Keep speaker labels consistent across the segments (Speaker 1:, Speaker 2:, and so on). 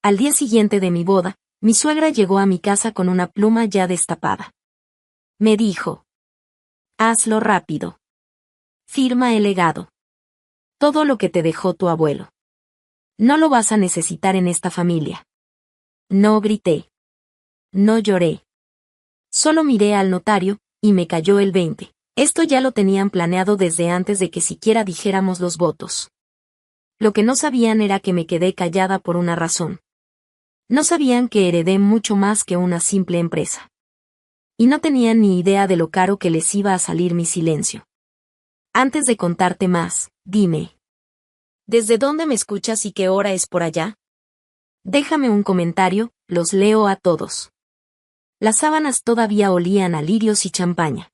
Speaker 1: Al día siguiente de mi boda, mi suegra llegó a mi casa con una pluma ya destapada. Me dijo: hazlo rápido. Firma el legado. Todo lo que te dejó tu abuelo. No lo vas a necesitar en esta familia. No grité. No lloré. Solo miré al notario, y me cayó el 20. Esto ya lo tenían planeado desde antes de que siquiera dijéramos los votos. Lo que no sabían era que me quedé callada por una razón. No sabían que heredé mucho más que una simple empresa. Y no tenían ni idea de lo caro que les iba a salir mi silencio. Antes de contarte más, dime. ¿Desde dónde me escuchas y qué hora es por allá? Déjame un comentario, los leo a todos. Las sábanas todavía olían a lirios y champaña.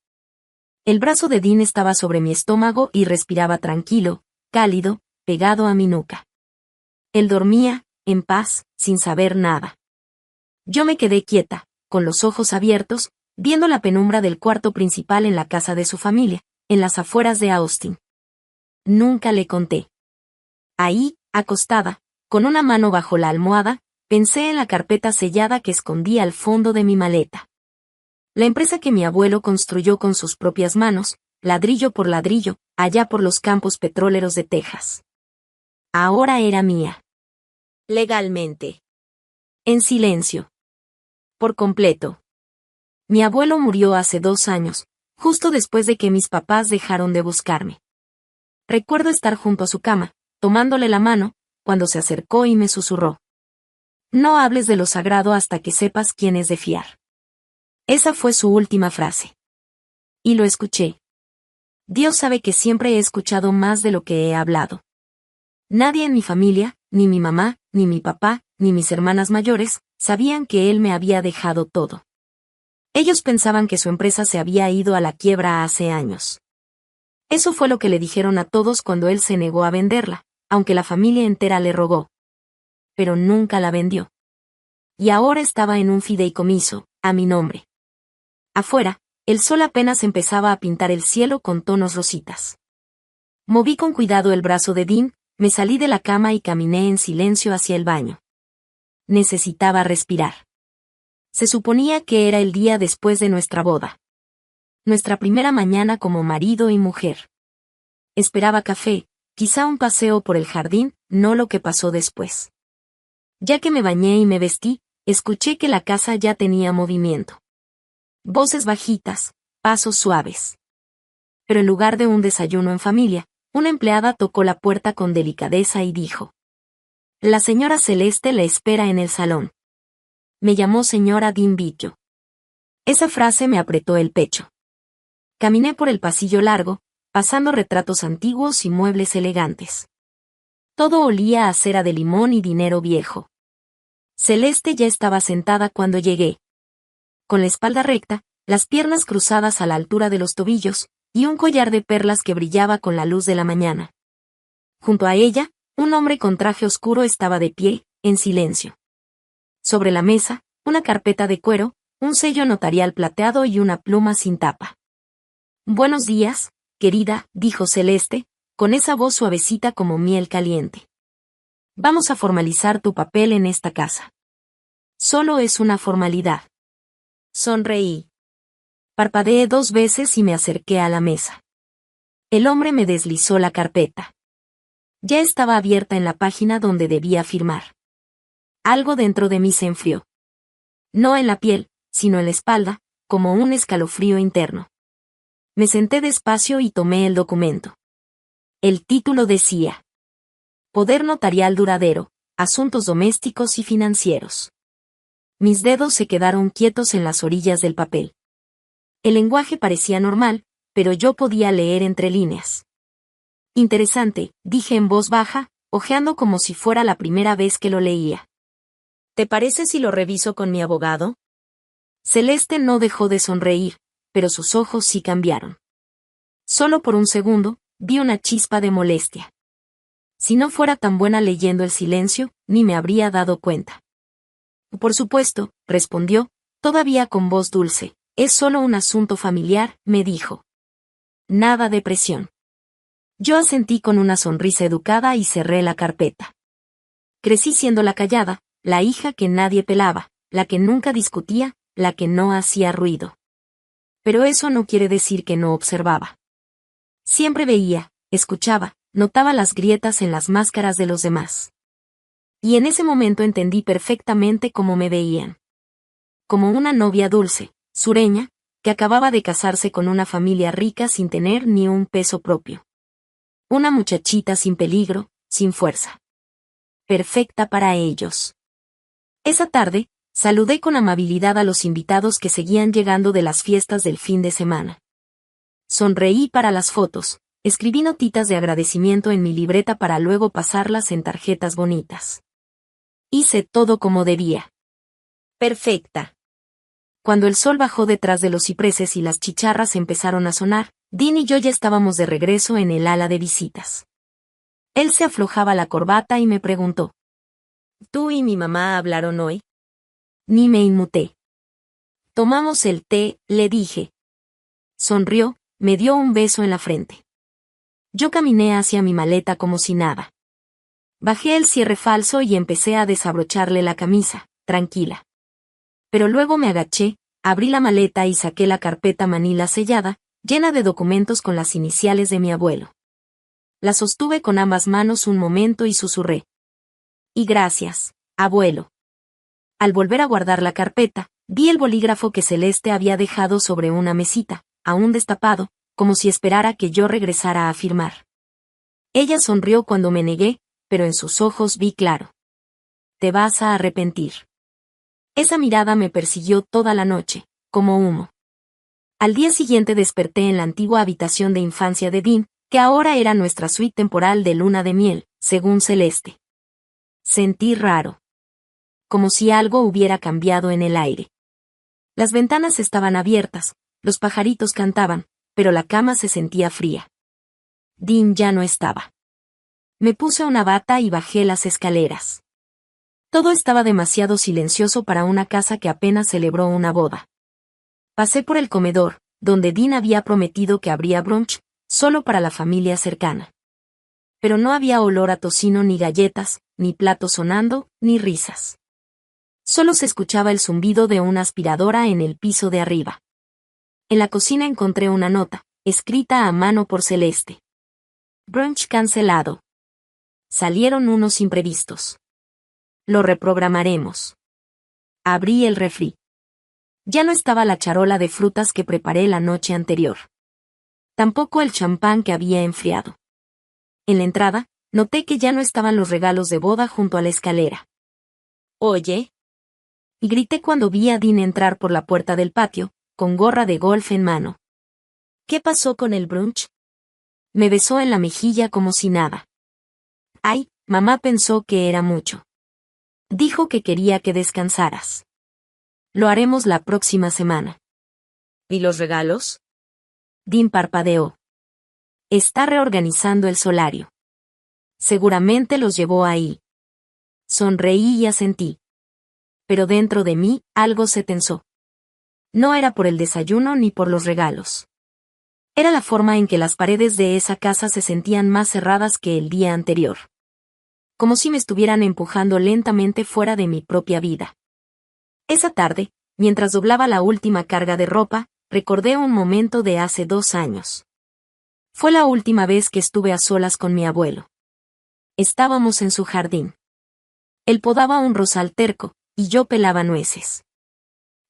Speaker 1: El brazo de Dean estaba sobre mi estómago y respiraba tranquilo, cálido, pegado a mi nuca. Él dormía, en paz, sin saber nada. Yo me quedé quieta, con los ojos abiertos, viendo la penumbra del cuarto principal en la casa de su familia, en las afueras de Austin. Nunca le conté. Ahí, acostada, con una mano bajo la almohada, pensé en la carpeta sellada que escondía al fondo de mi maleta. La empresa que mi abuelo construyó con sus propias manos, ladrillo por ladrillo, allá por los campos petroleros de Texas. Ahora era mía. Legalmente. En silencio. Por completo. Mi abuelo murió hace 2 años, justo después de que mis papás dejaron de buscarme. Recuerdo estar junto a su cama, tomándole la mano, cuando se acercó y me susurró: no hables de lo sagrado hasta que sepas quién es de fiar. Esa fue su última frase. Y lo escuché. Dios sabe que siempre he escuchado más de lo que he hablado. Nadie en mi familia, ni mi mamá, ni mi papá, ni mis hermanas mayores, sabían que él me había dejado todo. Ellos pensaban que su empresa se había ido a la quiebra hace años. Eso fue lo que le dijeron a todos cuando él se negó a venderla, aunque la familia entera le rogó. Pero nunca la vendió. Y ahora estaba en un fideicomiso, a mi nombre. Afuera, el sol apenas empezaba a pintar el cielo con tonos rositas. Moví con cuidado el brazo de Dean, me salí de la cama y caminé en silencio hacia el baño. Necesitaba respirar. Se suponía que era el día después de nuestra boda. Nuestra primera mañana como marido y mujer. Esperaba café, quizá un paseo por el jardín, no lo que pasó después. Ya que me bañé y me vestí, escuché que la casa ya tenía movimiento. Voces bajitas, pasos suaves. Pero en lugar de un desayuno en familia, una empleada tocó la puerta con delicadeza y dijo: la señora Celeste la espera en el salón. Me llamó señora Dimbillo. Esa frase me apretó el pecho. Caminé por el pasillo largo, pasando retratos antiguos y muebles elegantes. Todo olía a cera de limón y dinero viejo. Celeste ya estaba sentada cuando llegué. Con la espalda recta, las piernas cruzadas a la altura de los tobillos, y un collar de perlas que brillaba con la luz de la mañana. Junto a ella, un hombre con traje oscuro estaba de pie, en silencio. Sobre la mesa, una carpeta de cuero, un sello notarial plateado y una pluma sin tapa. Buenos días, querida, dijo Celeste, con esa voz suavecita como miel caliente. Vamos a formalizar tu papel en esta casa. Solo es una formalidad. Sonreí. Parpadeé 2 veces y me acerqué a la mesa. El hombre me deslizó la carpeta. Ya estaba abierta en la página donde debía firmar. Algo dentro de mí se enfrió. No en la piel, sino en la espalda, como un escalofrío interno. Me senté despacio y tomé el documento. El título decía: Poder notarial duradero, asuntos domésticos y financieros. Mis dedos se quedaron quietos en las orillas del papel. El lenguaje parecía normal, pero yo podía leer entre líneas. Interesante, dije en voz baja, hojeando como si fuera la primera vez que lo leía. ¿Te parece si lo reviso con mi abogado? Celeste no dejó de sonreír, pero sus ojos sí cambiaron. Solo por un segundo, vi una chispa de molestia. Si no fuera tan buena leyendo el silencio, ni me habría dado cuenta. Por supuesto, respondió, todavía con voz dulce, es solo un asunto familiar, me dijo. Nada de presión. Yo asentí con una sonrisa educada y cerré la carpeta. Crecí siendo la callada, la hija que nadie pelaba, la que nunca discutía, la que no hacía ruido. Pero eso no quiere decir que no observaba. Siempre veía, escuchaba, notaba las grietas en las máscaras de los demás. Y en ese momento entendí perfectamente cómo me veían. Como una novia dulce, sureña, que acababa de casarse con una familia rica sin tener ni un peso propio. Una muchachita sin peligro, sin fuerza. Perfecta para ellos. Esa tarde, saludé con amabilidad a los invitados que seguían llegando de las fiestas del fin de semana. Sonreí para las fotos, escribí notitas de agradecimiento en mi libreta para luego pasarlas en tarjetas bonitas. Hice todo como debía. Perfecta. Cuando el sol bajó detrás de los cipreses y las chicharras empezaron a sonar, Dean y yo ya estábamos de regreso en el ala de visitas. Él se aflojaba la corbata y me preguntó: ¿Tú y mi mamá hablaron hoy? Ni me inmuté. Tomamos el té, le dije. Sonrió, me dio un beso en la frente. Yo caminé hacia mi maleta como si nada. Bajé el cierre falso y empecé a desabrocharle la camisa, tranquila. Pero luego me agaché, abrí la maleta y saqué la carpeta manila sellada, llena de documentos con las iniciales de mi abuelo. La sostuve con ambas manos un momento y susurré: Y gracias, abuelo. Al volver a guardar la carpeta, vi el bolígrafo que Celeste había dejado sobre una mesita, aún destapado, como si esperara que yo regresara a firmar. Ella sonrió cuando me negué, pero en sus ojos vi claro. Te vas a arrepentir. Esa mirada me persiguió toda la noche, como humo. Al día siguiente desperté en la antigua habitación de infancia de Dean, que ahora era nuestra suite temporal de luna de miel, según Celeste. Sentí raro. Como si algo hubiera cambiado en el aire. Las ventanas estaban abiertas, los pajaritos cantaban, pero la cama se sentía fría. Dean ya no estaba. Me puse una bata y bajé las escaleras. Todo estaba demasiado silencioso para una casa que apenas celebró una boda. Pasé por el comedor, donde Dean había prometido que habría brunch, solo para la familia cercana. Pero no había olor a tocino ni galletas, ni platos sonando, ni risas. Solo se escuchaba el zumbido de una aspiradora en el piso de arriba. En la cocina encontré una nota, escrita a mano por Celeste. Brunch cancelado. Salieron unos imprevistos. Lo reprogramaremos. Abrí el refri. Ya no estaba la charola de frutas que preparé la noche anterior. Tampoco el champán que había enfriado. En la entrada, noté que ya no estaban los regalos de boda junto a la escalera. Oye. Y grité cuando vi a Dean entrar por la puerta del patio, con gorra de golf en mano. ¿Qué pasó con el brunch? Me besó en la mejilla como si nada. Ay, mamá pensó que era mucho. Dijo que quería que descansaras. Lo haremos la próxima semana. ¿Y los regalos? Dean parpadeó. Está reorganizando el solario. Seguramente los llevó ahí. Sonreí y asentí. Pero dentro de mí, algo se tensó. No era por el desayuno ni por los regalos. Era la forma en que las paredes de esa casa se sentían más cerradas que el día anterior. Como si me estuvieran empujando lentamente fuera de mi propia vida. Esa tarde, mientras doblaba la última carga de ropa, recordé un momento de hace 2 años. Fue la última vez que estuve a solas con mi abuelo. Estábamos en su jardín. Él podaba un rosal terco, y yo pelaba nueces.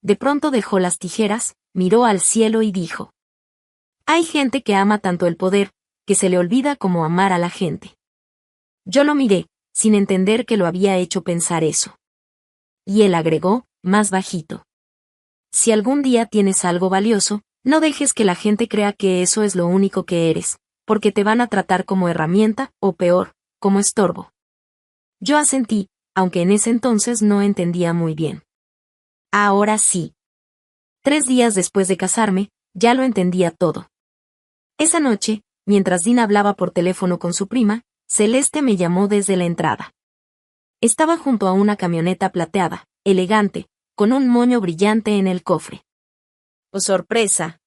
Speaker 1: De pronto dejó las tijeras, miró al cielo y dijo: Hay gente que ama tanto el poder, que se le olvida cómo amar a la gente. Yo lo miré, sin entender que lo había hecho pensar eso. Y él agregó, más bajito: Si algún día tienes algo valioso, no dejes que la gente crea que eso es lo único que eres, porque te van a tratar como herramienta, o peor, como estorbo. Yo asentí, aunque en ese entonces no entendía muy bien. Ahora sí. 3 días después de casarme, ya lo entendía todo. Esa noche, mientras Dean hablaba por teléfono con su prima, Celeste me llamó desde la entrada. Estaba junto a una camioneta plateada, elegante, con un moño brillante en el cofre. ¡Oh, sorpresa!,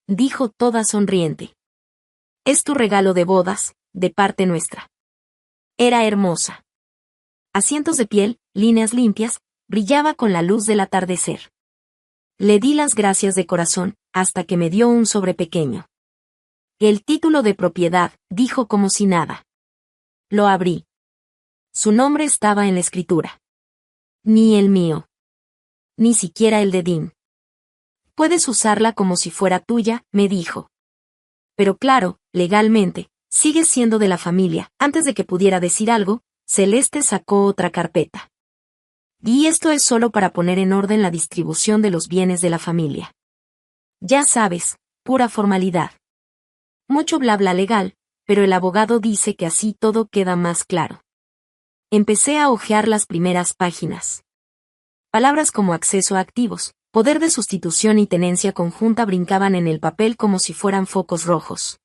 Speaker 1: dijo toda sonriente. Es tu regalo de bodas, de parte nuestra. Era hermosa. Asientos de piel, líneas limpias, brillaba con la luz del atardecer. Le di las gracias de corazón, hasta que me dio un sobre pequeño. El título de propiedad, dijo como si nada. Lo abrí. Su nombre estaba en la escritura. Ni el mío. Ni siquiera el de Dean. Puedes usarla como si fuera tuya, me dijo. Pero claro, legalmente, sigues siendo de la familia. Antes de que pudiera decir algo, Celeste sacó otra carpeta. Y esto es solo para poner en orden la distribución de los bienes de la familia. Ya sabes, pura formalidad. Mucho bla bla legal, pero el abogado dice que así todo queda más claro. Empecé a hojear las primeras páginas. Palabras como acceso a activos, poder de sustitución y tenencia conjunta brincaban en el papel como si fueran focos rojos.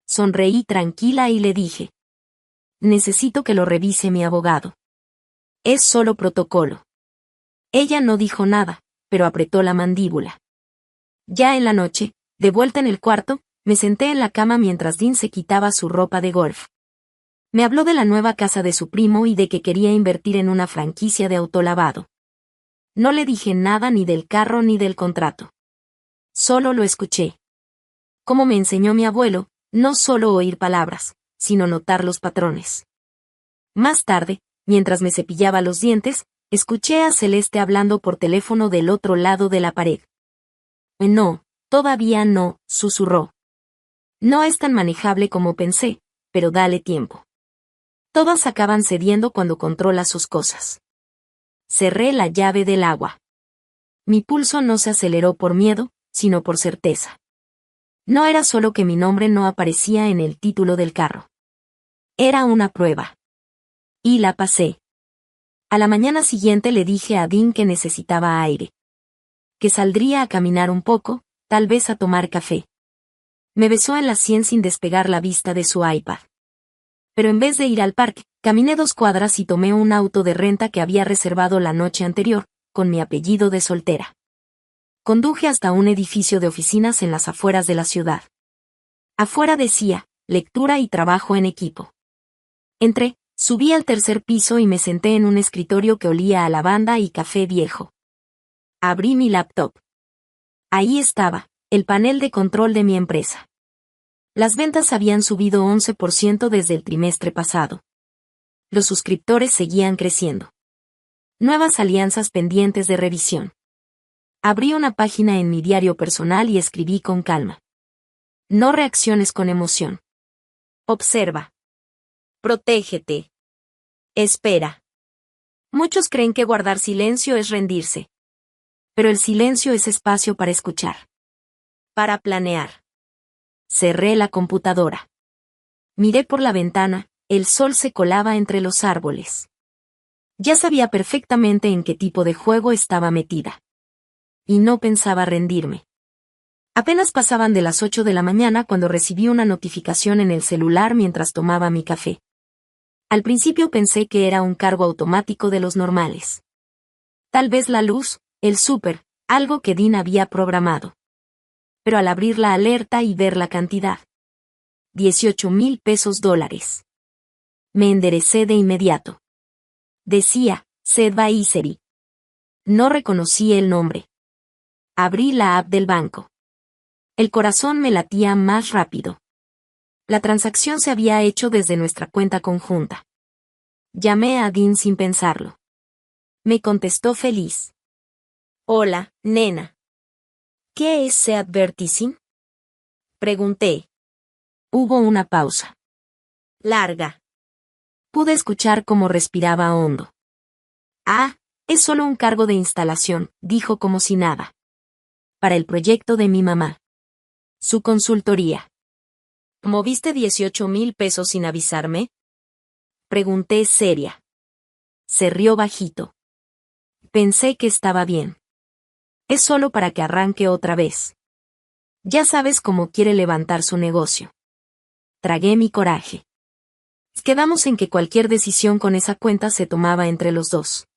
Speaker 1: Sonreí tranquila y le dije: necesito que lo revise mi abogado. Es solo protocolo. Ella no dijo nada, pero apretó la mandíbula. Ya en la noche, de vuelta en el cuarto, me senté en la cama mientras Dean se quitaba su ropa de golf. Me habló de la nueva casa de su primo y de que quería invertir en una franquicia de autolavado. No le dije nada ni del carro ni del contrato. Solo lo escuché. Como me enseñó mi abuelo, no solo oír palabras, sino notar los patrones. Más tarde, mientras me cepillaba los dientes, escuché a Celeste hablando por teléfono del otro lado de la pared. No, todavía no, susurró. No es tan manejable como pensé, pero dale tiempo. Todas acaban cediendo cuando controla sus cosas. Cerré la llave del agua. Mi pulso no se aceleró por miedo, sino por certeza. No era solo que mi nombre no aparecía en el título del carro. Era una prueba. Y la pasé. A la mañana siguiente le dije a Dean que necesitaba aire. Que saldría a caminar un poco, tal vez a tomar café. Me besó en la sien sin despegar la vista de su iPad. Pero en vez de ir al parque, caminé 2 cuadras y tomé un auto de renta que había reservado la noche anterior, con mi apellido de soltera. Conduje hasta un edificio de oficinas en las afueras de la ciudad. Afuera decía, lectura y trabajo en equipo. Entré, subí al 3er piso y me senté en un escritorio que olía a lavanda y café viejo. Abrí mi laptop. Ahí estaba, el panel de control de mi empresa. Las ventas habían subido 11% desde el trimestre pasado. Los suscriptores seguían creciendo. Nuevas alianzas pendientes de revisión. Abrí una página en mi diario personal y escribí con calma. No reacciones con emoción. Observa. Protégete. Espera. Muchos creen que guardar silencio es rendirse. Pero el silencio es espacio para escuchar. Para planear. Cerré la computadora. Miré por la ventana, el sol se colaba entre los árboles. Ya sabía perfectamente en qué tipo de juego estaba metida. Y no pensaba rendirme. Apenas pasaban de las 8 de la mañana cuando recibí una notificación en el celular mientras tomaba mi café. Al principio pensé que era un cargo automático de los normales. Tal vez la luz, el súper, algo que Dean había programado. Pero al abrir la alerta y ver la cantidad. 18,000 pesos dólares. Me enderecé de inmediato. Decía, Seth Baiseri. No reconocí el nombre. Abrí la app del banco. El corazón me latía más rápido. La transacción se había hecho desde nuestra cuenta conjunta. Llamé a Dean sin pensarlo. Me contestó feliz. Hola, nena. ¿Qué es Advertising? Pregunté. Hubo una pausa. Larga. Pude escuchar cómo respiraba hondo. Ah, es solo un cargo de instalación, dijo como si nada. Para el proyecto de mi mamá. Su consultoría. ¿Moviste 18,000 pesos sin avisarme? Pregunté seria. Se rió bajito. Pensé que estaba bien. Es solo para que arranque otra vez. Ya sabes cómo quiere levantar su negocio. Tragué mi coraje. Quedamos en que cualquier decisión con esa cuenta se tomaba entre los dos.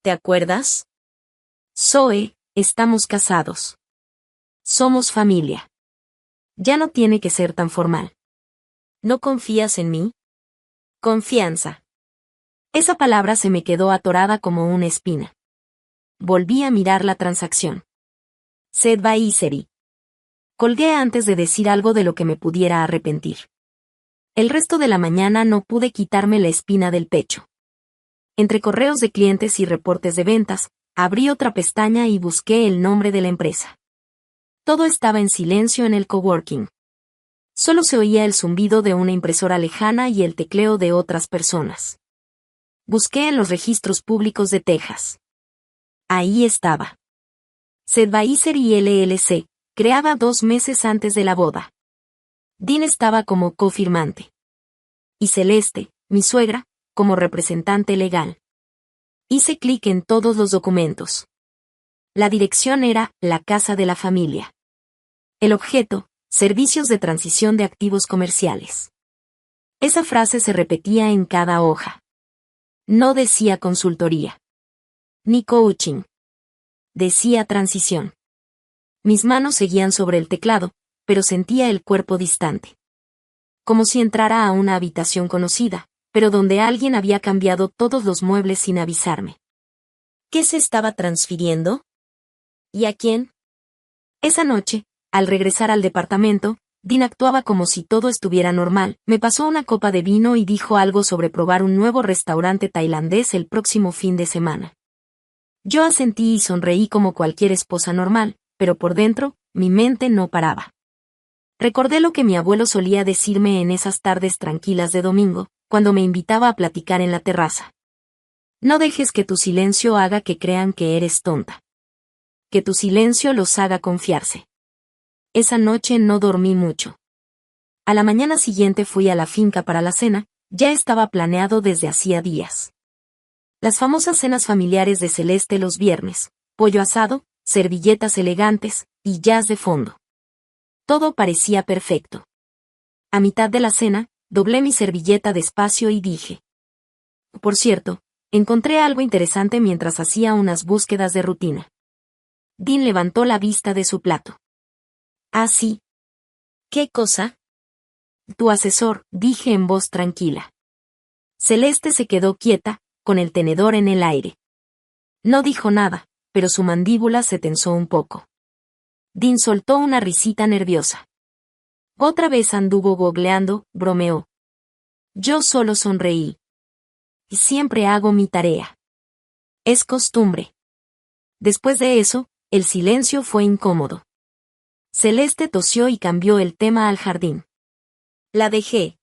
Speaker 1: ¿Te acuerdas? Zoe, estamos casados. Somos familia. Ya no tiene que ser tan formal. ¿No confías en mí? Confianza. Esa palabra se me quedó atorada como una espina. Volví a mirar la transacción. Advisory. Colgué antes de decir algo de lo que me pudiera arrepentir. El resto de la mañana no pude quitarme la espina del pecho. Entre correos de clientes y reportes de ventas, abrí otra pestaña y busqué el nombre de la empresa. Todo estaba en silencio en el coworking. Solo se oía el zumbido de una impresora lejana y el tecleo de otras personas. Busqué en los registros públicos de Texas. Ahí estaba. Advisory LLC, creada 2 meses antes de la boda. Dean estaba como cofirmante. Y Celeste, mi suegra, como representante legal. Hice clic en todos los documentos. La dirección era la casa de la familia. El objeto, servicios de transición de activos comerciales. Esa frase se repetía en cada hoja. No decía consultoría. Ni coaching. Decía transición. Mis manos seguían sobre el teclado, pero sentía el cuerpo distante. Como si entrara a una habitación conocida, pero donde alguien había cambiado todos los muebles sin avisarme. ¿Qué se estaba transfiriendo? ¿Y a quién? Esa noche, al regresar al departamento, Dean actuaba como si todo estuviera normal. Me pasó una copa de vino y dijo algo sobre probar un nuevo restaurante tailandés el próximo fin de semana. Yo asentí y sonreí como cualquier esposa normal, pero por dentro, mi mente no paraba. Recordé lo que mi abuelo solía decirme en esas tardes tranquilas de domingo, cuando me invitaba a platicar en la terraza. No dejes que tu silencio haga que crean que eres tonta. Que tu silencio los haga confiarse. Esa noche no dormí mucho. A la mañana siguiente fui a la finca para la cena, ya estaba planeado desde hacía días. Las famosas cenas familiares de Celeste los viernes, pollo asado, servilletas elegantes, y jazz de fondo. Todo parecía perfecto. A mitad de la cena, doblé mi servilleta despacio y dije. Por cierto, encontré algo interesante mientras hacía unas búsquedas de rutina. Dean levantó la vista de su plato. Ah, sí. ¿Qué cosa? Tu asesor, dije en voz tranquila. Celeste se quedó quieta, con el tenedor en el aire. No dijo nada, pero su mandíbula se tensó un poco. Dean soltó una risita nerviosa. Otra vez anduvo googleando, bromeó. Yo solo sonreí. Siempre hago mi tarea. Es costumbre. Después de eso, el silencio fue incómodo. Celeste tosió y cambió el tema al jardín. La dejé.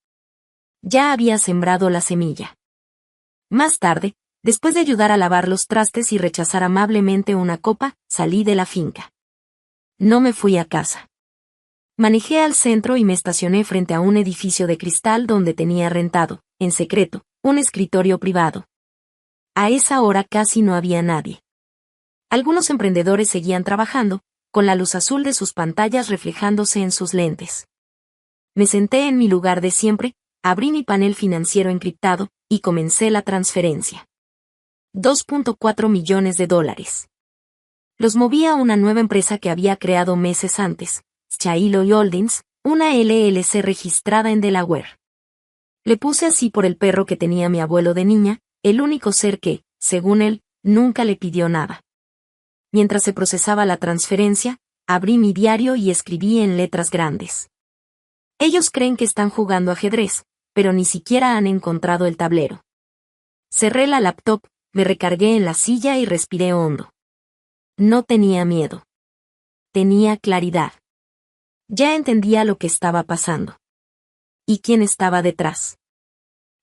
Speaker 1: Ya había sembrado la semilla. Más tarde, después de ayudar a lavar los trastes y rechazar amablemente una copa, salí de la finca. No me fui a casa. Manejé al centro y me estacioné frente a un edificio de cristal donde tenía rentado, en secreto, un escritorio privado. A esa hora casi no había nadie. Algunos emprendedores seguían trabajando, con la luz azul de sus pantallas reflejándose en sus lentes. Me senté en mi lugar de siempre, abrí mi panel financiero encriptado, y comencé la transferencia. $2.4 millones. Los moví a una nueva empresa que había creado meses antes, Shiloh Holdings, una LLC registrada en Delaware. Le puse así por el perro que tenía mi abuelo de niña, el único ser que, según él, nunca le pidió nada. Mientras se procesaba la transferencia, abrí mi diario y escribí en letras grandes. Ellos creen que están jugando ajedrez, pero ni siquiera han encontrado el tablero. Cerré la laptop, me recargué en la silla y respiré hondo. No tenía miedo. Tenía claridad. Ya entendía lo que estaba pasando. ¿Y quién estaba detrás?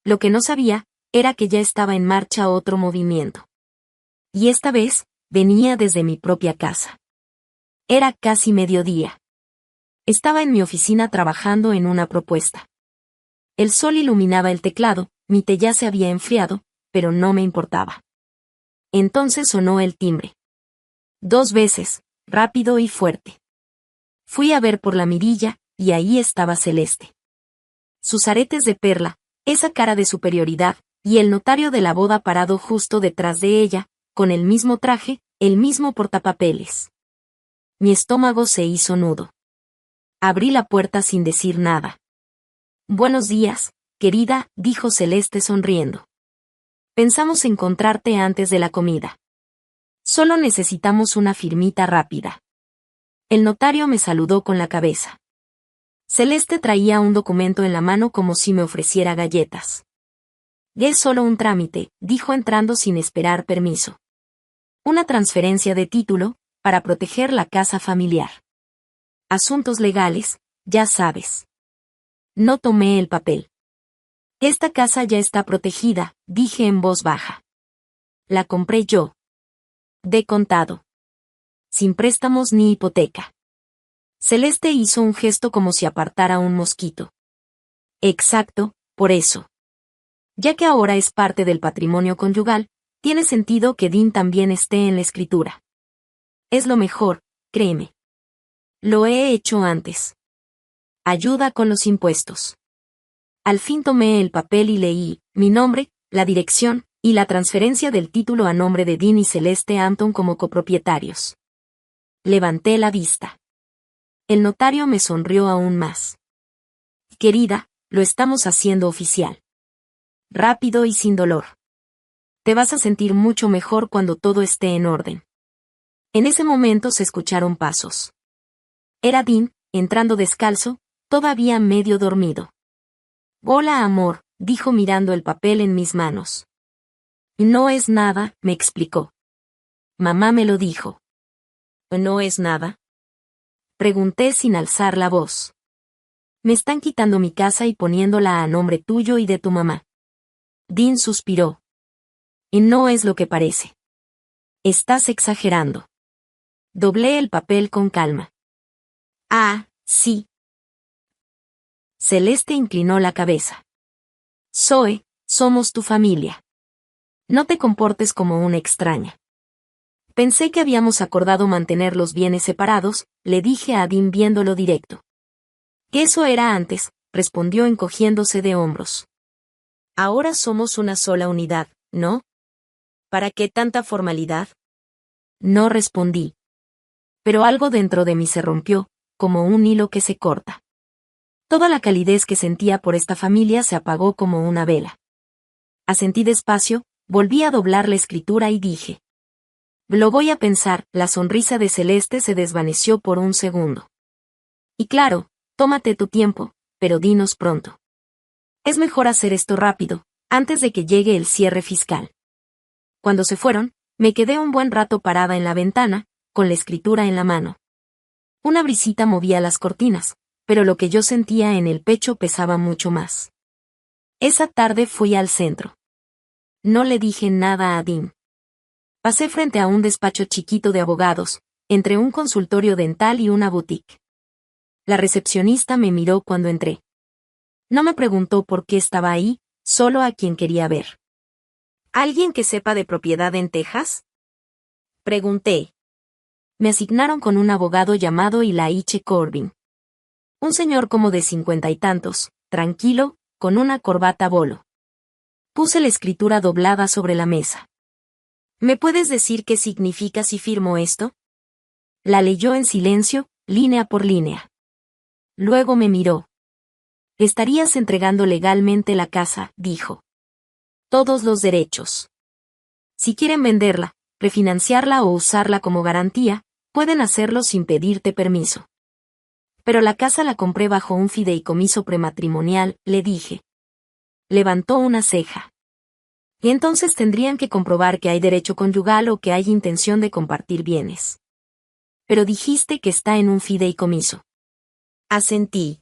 Speaker 1: Lo que no sabía, era que ya estaba en marcha otro movimiento. Y esta vez, venía desde mi propia casa. Era casi mediodía. Estaba en mi oficina trabajando en una propuesta. El sol iluminaba el teclado, mi té ya se había enfriado, pero no me importaba. Entonces sonó el timbre. 2 veces, rápido y fuerte. Fui a ver por la mirilla, y ahí estaba Celeste. Sus aretes de perla, esa cara de superioridad, y el notario de la boda parado justo detrás de ella, con el mismo traje, el mismo portapapeles. Mi estómago se hizo nudo. Abrí la puerta sin decir nada. Buenos días, querida, dijo Celeste sonriendo. Pensamos encontrarte antes de la comida. Solo necesitamos una firmita rápida. El notario me saludó con la cabeza. Celeste traía un documento en la mano como si me ofreciera galletas. Es solo un trámite, dijo entrando sin esperar permiso. Una transferencia de título, para proteger la casa familiar. Asuntos legales, ya sabes. No tomé el papel. Esta casa ya está protegida, dije en voz baja. La compré yo. De contado. Sin préstamos ni hipoteca. Celeste hizo un gesto como si apartara un mosquito. Exacto, por eso. Ya que ahora es parte del patrimonio conyugal, tiene sentido que Dean también esté en la escritura. Es lo mejor, créeme. Lo he hecho antes. Ayuda con los impuestos. Al fin tomé el papel y leí mi nombre, la dirección, y la transferencia del título a nombre de Dean y Celeste Hampton como copropietarios. Levanté la vista. El notario me sonrió aún más. Querida, lo estamos haciendo oficial. Rápido y sin dolor. Te vas a sentir mucho mejor cuando todo esté en orden. En ese momento se escucharon pasos. Era Dean, entrando descalzo, todavía medio dormido. Hola amor, dijo mirando el papel en mis manos. No es nada, me explicó. Mamá me lo dijo. ¿No es nada? Pregunté sin alzar la voz. Me están quitando mi casa y poniéndola a nombre tuyo y de tu mamá. Dean suspiró. Y no es lo que parece. Estás exagerando. Doblé el papel con calma. Ah, sí. Celeste inclinó la cabeza. Zoe, somos tu familia. No te comportes como una extraña. Pensé que habíamos acordado mantener los bienes separados, le dije a Dean viéndolo directo. Que eso era antes, respondió encogiéndose de hombros. Ahora somos una sola unidad, ¿no? ¿Para qué tanta formalidad? No respondí. Pero algo dentro de mí se rompió, como un hilo que se corta. Toda la calidez que sentía por esta familia se apagó como una vela. Asentí despacio, volví a doblar la escritura y dije. Lo voy a pensar, la sonrisa de Celeste se desvaneció por un segundo. Y claro, tómate tu tiempo, pero dinos pronto. Es mejor hacer esto rápido, antes de que llegue el cierre fiscal. Cuando se fueron, me quedé un buen rato parada en la ventana, con la escritura en la mano. Una brisita movía las cortinas, pero lo que yo sentía en el pecho pesaba mucho más. Esa tarde fui al centro. No le dije nada a Dean. Pasé frente a un despacho chiquito de abogados, entre un consultorio dental y una boutique. La recepcionista me miró cuando entré. No me preguntó por qué estaba ahí, solo a quien quería ver. ¿Alguien que sepa de propiedad en Texas? Pregunté. Me asignaron con un abogado llamado Ilaiche Corbin. Un señor como de 50 y tantos, tranquilo, con una corbata bolo. Puse la escritura doblada sobre la mesa. ¿Me puedes decir qué significa si firmo esto? La leyó en silencio, línea por línea. Luego me miró. Estarías entregando legalmente la casa, dijo. Todos los derechos. Si quieren venderla, refinanciarla o usarla como garantía, pueden hacerlo sin pedirte permiso. Pero la casa la compré bajo un fideicomiso prematrimonial, le dije. Levantó una ceja. Y entonces tendrían que comprobar que hay derecho conyugal o que hay intención de compartir bienes. Pero dijiste que está en un fideicomiso. Asentí.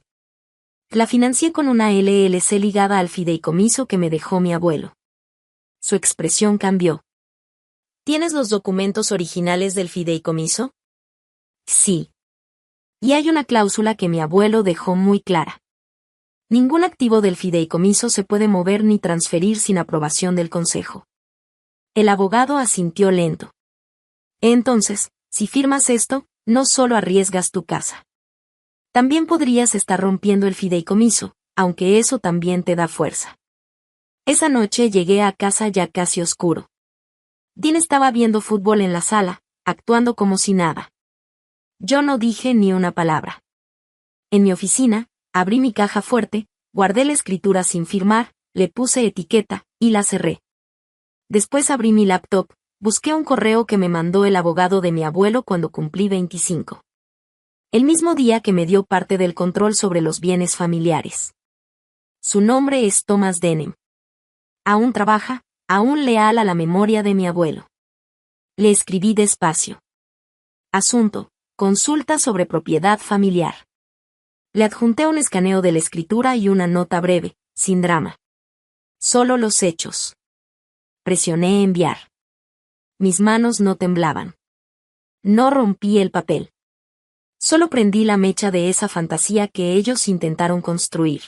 Speaker 1: La financié con una LLC ligada al fideicomiso que me dejó mi abuelo. Su expresión cambió. ¿Tienes los documentos originales del fideicomiso? Sí. Y hay una cláusula que mi abuelo dejó muy clara. Ningún activo del fideicomiso se puede mover ni transferir sin aprobación del consejo. El abogado asintió lento. Entonces, si firmas esto, no solo arriesgas tu casa. También podrías estar rompiendo el fideicomiso, aunque eso también te da fuerza. Esa noche llegué a casa ya casi oscuro. Dean estaba viendo fútbol en la sala, actuando como si nada. Yo no dije ni una palabra. En mi oficina, abrí mi caja fuerte, guardé la escritura sin firmar, le puse etiqueta, y la cerré. Después abrí mi laptop, busqué un correo que me mandó el abogado de mi abuelo cuando cumplí 25. El mismo día que me dio parte del control sobre los bienes familiares. Su nombre es Thomas Denham. Aún trabaja, aún leal a la memoria de mi abuelo. Le escribí despacio. Asunto: consulta sobre propiedad familiar. Le adjunté un escaneo de la escritura y una nota breve, sin drama. Solo los hechos. Presioné enviar. Mis manos no temblaban. No rompí el papel. Solo prendí la mecha de esa fantasía que ellos intentaron construir.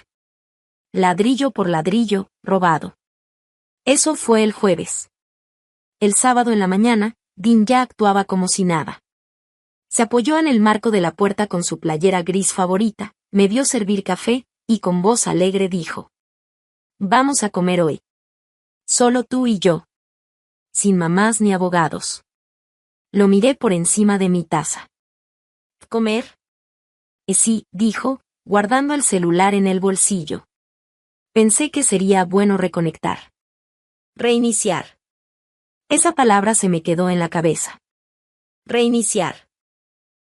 Speaker 1: Ladrillo por ladrillo, robado. Eso fue el jueves. El sábado en la mañana, Dean ya actuaba como si nada. Se apoyó en el marco de la puerta con su playera gris favorita, me vio servir café, y con voz alegre dijo: «Vamos a comer hoy. Solo tú y yo. Sin mamás ni abogados». Lo miré por encima de mi taza. ¿Comer? Sí, dijo, guardando el celular en el bolsillo. Pensé que sería bueno reconectar. Reiniciar. Esa palabra se me quedó en la cabeza. Reiniciar.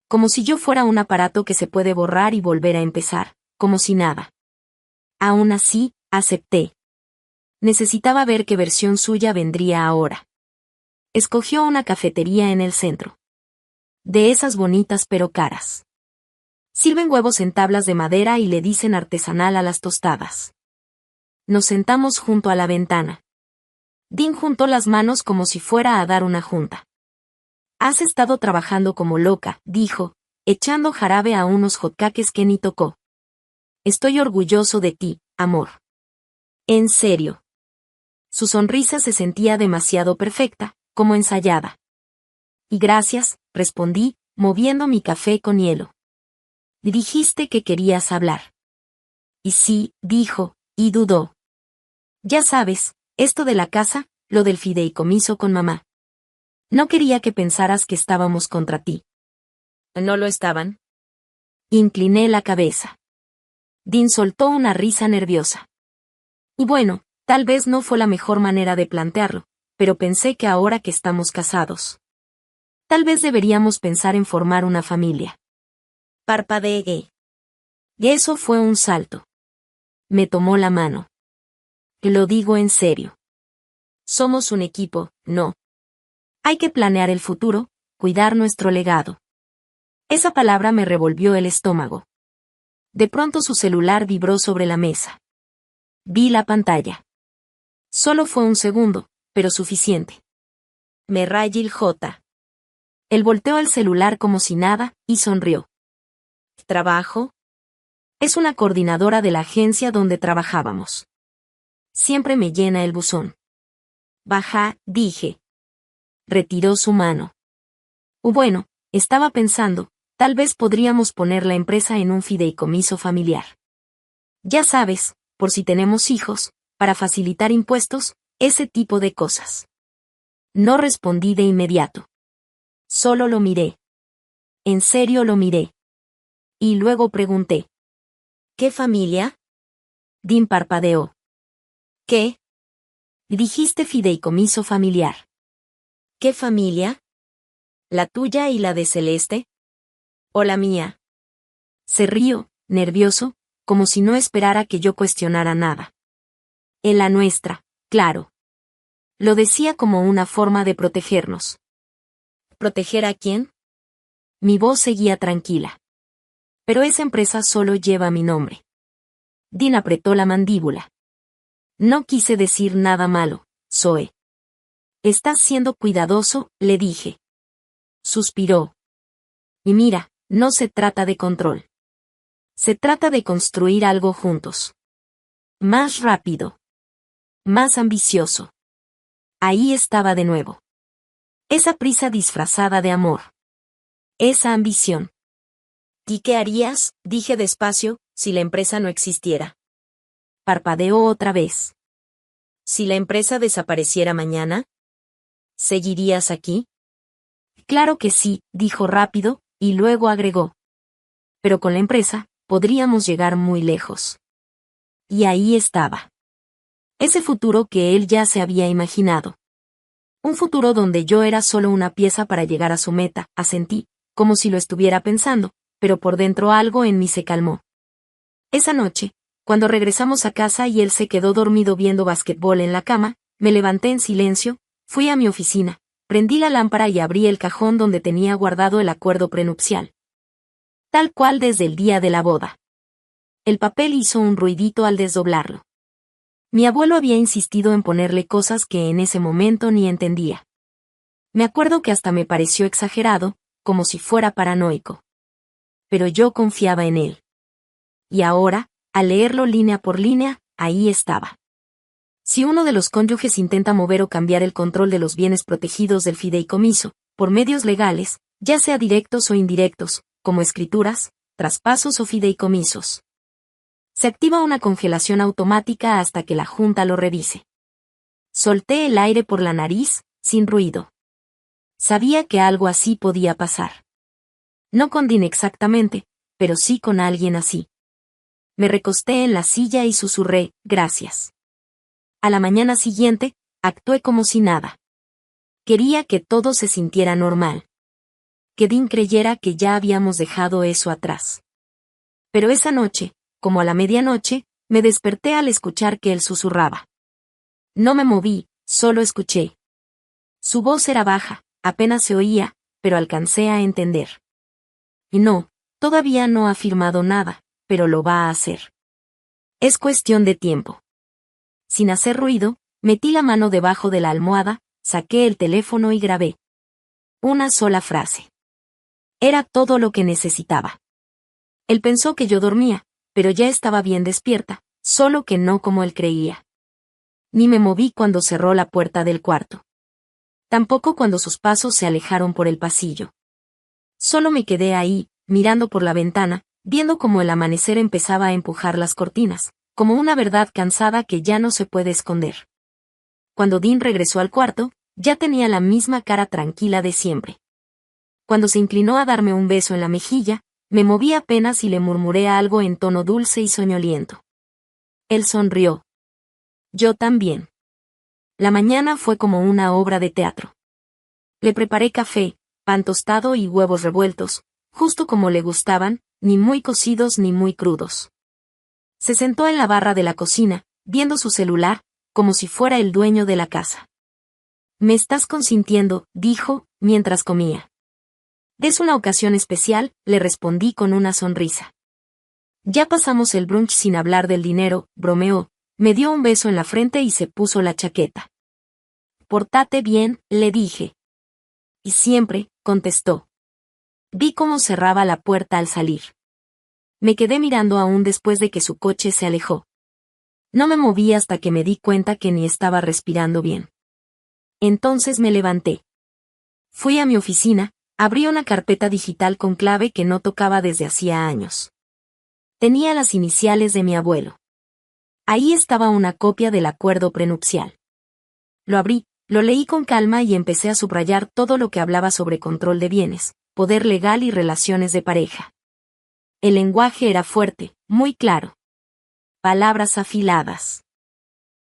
Speaker 1: Como si yo fuera un aparato que se puede borrar y volver a empezar, como si nada. Aún así, acepté. Necesitaba ver qué versión suya vendría ahora. Escogió una cafetería en el centro. De esas bonitas pero caras. Sirven huevos en tablas de madera y le dicen artesanal a las tostadas. Nos sentamos junto a la ventana. Dean juntó las manos como si fuera a dar una junta. «Has estado trabajando como loca», dijo, echando jarabe a unos hotcakes que ni tocó. «Estoy orgulloso de ti, amor». «¿En serio?». Su sonrisa se sentía demasiado perfecta, como ensayada. «Y gracias», respondí, moviendo mi café con hielo. «Dijiste que querías hablar». «Y sí», dijo, y dudó. «Ya sabes, esto de la casa, lo del fideicomiso con mamá. No quería que pensaras que estábamos contra ti». ¿No lo estaban? Incliné la cabeza. Dean soltó una risa nerviosa. Y bueno, tal vez no fue la mejor manera de plantearlo, pero pensé que ahora que estamos casados, tal vez deberíamos pensar en formar una familia. Parpadeé. Y eso fue un salto. Me tomó la mano. Lo digo en serio. Somos un equipo, ¿no? Hay que planear el futuro, cuidar nuestro legado. Esa palabra me revolvió el estómago. De pronto su celular vibró sobre la mesa. Vi la pantalla. Solo fue un segundo, pero suficiente. Merrayil J. Él volteó el celular como si nada, y sonrió. ¿Trabajo? Es una coordinadora de la agencia donde trabajábamos. Siempre me llena el buzón. Baja, dije. Retiró su mano. Bueno, estaba pensando, tal vez podríamos poner la empresa en un fideicomiso familiar. Ya sabes, por si tenemos hijos, para facilitar impuestos, ese tipo de cosas. No respondí de inmediato. Solo lo miré. En serio lo miré. Y luego pregunté. ¿Qué familia? Dean parpadeó. ¿Qué? Dijiste fideicomiso familiar. ¿Qué familia? ¿La tuya y la de Celeste? ¿O la mía? Se rió, nervioso, como si no esperara que yo cuestionara nada. En la nuestra, claro. Lo decía como una forma de protegernos. ¿Proteger a quién? Mi voz seguía tranquila. Pero esa empresa solo lleva mi nombre. Dean apretó la mandíbula. No quise decir nada malo, Zoe. Estás siendo cuidadoso, le dije. Suspiró. Y mira, no se trata de control. Se trata de construir algo juntos. Más rápido. Más ambicioso. Ahí estaba de nuevo. Esa prisa disfrazada de amor. Esa ambición. ¿Y qué harías? Dije despacio, si la empresa no existiera. Parpadeó otra vez. ¿Si la empresa desapareciera mañana? ¿Seguirías aquí? Claro que sí, dijo rápido, y luego agregó. Pero con la empresa, podríamos llegar muy lejos. Y ahí estaba. Ese futuro que él ya se había imaginado. Un futuro donde yo era solo una pieza para llegar a su meta, asentí, como si lo estuviera pensando, pero por dentro algo en mí se calmó. Esa noche, cuando regresamos a casa y él se quedó dormido viendo basquetbol en la cama, me levanté en silencio, fui a mi oficina, prendí la lámpara y abrí el cajón donde tenía guardado el acuerdo prenupcial. Tal cual desde el día de la boda. El papel hizo un ruidito al desdoblarlo. Mi abuelo había insistido en ponerle cosas que en ese momento ni entendía. Me acuerdo que hasta me pareció exagerado, como si fuera paranoico. Pero yo confiaba en él. Y ahora, al leerlo línea por línea, ahí estaba. Si uno de los cónyuges intenta mover o cambiar el control de los bienes protegidos del fideicomiso, por medios legales, ya sea directos o indirectos, como escrituras, traspasos o fideicomisos, se activa una congelación automática hasta que la Junta lo revise. Solté el aire por la nariz, sin ruido. Sabía que algo así podía pasar. No con Dean exactamente, pero sí con alguien así. Me recosté en la silla y susurré, gracias. A la mañana siguiente, actué como si nada. Quería que todo se sintiera normal. Que Dean creyera que ya habíamos dejado eso atrás. Pero esa noche, como a la medianoche, me desperté al escuchar que él susurraba. No me moví, solo escuché. Su voz era baja, apenas se oía, pero alcancé a entender. Y no, todavía no ha firmado nada, pero lo va a hacer. Es cuestión de tiempo. Sin hacer ruido, metí la mano debajo de la almohada, saqué el teléfono y grabé. Una sola frase. Era todo lo que necesitaba. Él pensó que yo dormía, pero ya estaba bien despierta, solo que no como él creía. Ni me moví cuando cerró la puerta del cuarto. Tampoco cuando sus pasos se alejaron por el pasillo. Solo me quedé ahí, mirando por la ventana, viendo cómo el amanecer empezaba a empujar las cortinas, como una verdad cansada que ya no se puede esconder. Cuando Dean regresó al cuarto, ya tenía la misma cara tranquila de siempre. Cuando se inclinó a darme un beso en la mejilla, me moví apenas y le murmuré algo en tono dulce y soñoliento. Él sonrió. Yo también. La mañana fue como una obra de teatro. Le preparé café, pan tostado y huevos revueltos, justo como le gustaban, ni muy cocidos ni muy crudos. Se sentó en la barra de la cocina, viendo su celular, como si fuera el dueño de la casa. Me estás consintiendo, dijo, mientras comía. Es una ocasión especial, le respondí con una sonrisa. Ya pasamos el brunch sin hablar del dinero, bromeó, me dio un beso en la frente y se puso la chaqueta. Pórtate bien, le dije. Y siempre, contestó. Vi cómo cerraba la puerta al salir. Me quedé mirando aún después de que su coche se alejó. No me moví hasta que me di cuenta que ni estaba respirando bien. Entonces me levanté. Fui a mi oficina, abrí una carpeta digital con clave que no tocaba desde hacía años. Tenía las iniciales de mi abuelo. Ahí estaba una copia del acuerdo prenupcial. Lo abrí, lo leí con calma y empecé a subrayar todo lo que hablaba sobre control de bienes, poder legal y relaciones de pareja. El lenguaje era fuerte, muy claro. Palabras afiladas.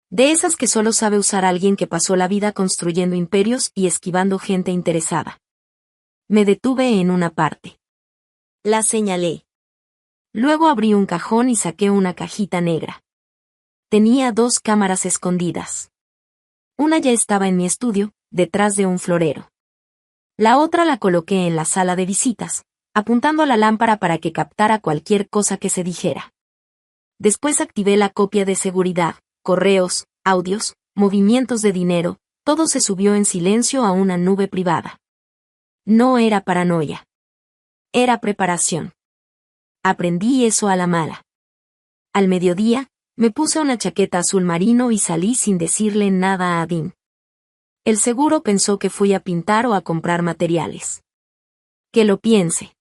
Speaker 1: De esas que solo sabe usar alguien que pasó la vida construyendo imperios y esquivando gente interesada. Me detuve en una parte. La señalé. Luego abrí un cajón y saqué una cajita negra. Tenía 2 cámaras escondidas. Una ya estaba en mi estudio, detrás de un florero. La otra la coloqué en la sala de visitas, apuntando a la lámpara para que captara cualquier cosa que se dijera. Después activé la copia de seguridad, correos, audios, movimientos de dinero, todo se subió en silencio a una nube privada. No era paranoia. Era preparación. Aprendí eso a la mala. Al mediodía, me puse una chaqueta azul marino y salí sin decirle nada a Dean. El seguro pensó que fui a pintar o a comprar materiales. Que lo piense.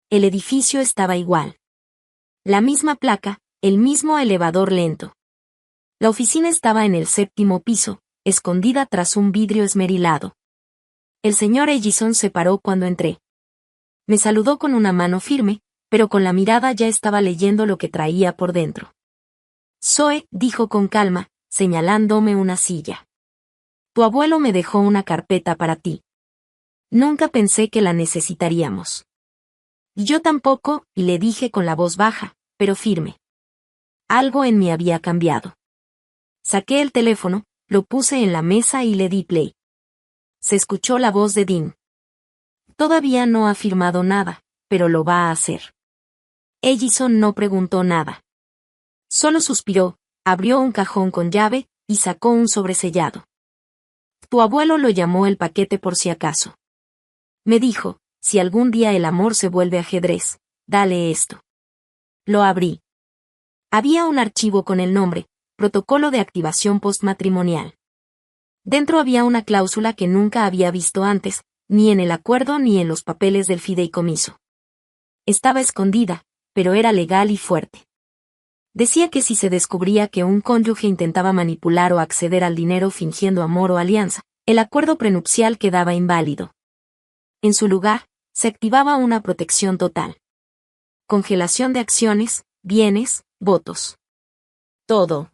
Speaker 1: El edificio estaba igual. La misma placa, el mismo elevador lento. La oficina estaba en el 7º piso, escondida tras un vidrio esmerilado. El señor Ellison se paró cuando entré. Me saludó con una mano firme, pero con la mirada ya estaba leyendo lo que traía por dentro. Zoe, dijo con calma, señalándome una silla. Tu abuelo me dejó una carpeta para ti. Nunca pensé que la necesitaríamos. Yo tampoco, y le dije con la voz baja, pero firme. Algo en mí había cambiado. Saqué el teléfono, lo puse en la mesa y le di play. Se escuchó la voz de Dean. Todavía no ha firmado nada, pero lo va a hacer. Ellison no preguntó nada. Solo suspiró, abrió un cajón con llave, y sacó un sobresellado. Tu abuelo lo llamó el paquete por si acaso. Me dijo, si algún día el amor se vuelve ajedrez, dale esto. Lo abrí. Había un archivo con el nombre, Protocolo de Activación Postmatrimonial. Dentro había una cláusula que nunca había visto antes, ni en el acuerdo ni en los papeles del fideicomiso. Estaba escondida, pero era legal y fuerte. Decía que si se descubría que un cónyuge intentaba manipular o acceder al dinero fingiendo amor o alianza, el acuerdo prenupcial quedaba inválido. En su lugar, se activaba una protección total. Congelación de acciones, bienes, votos. Todo.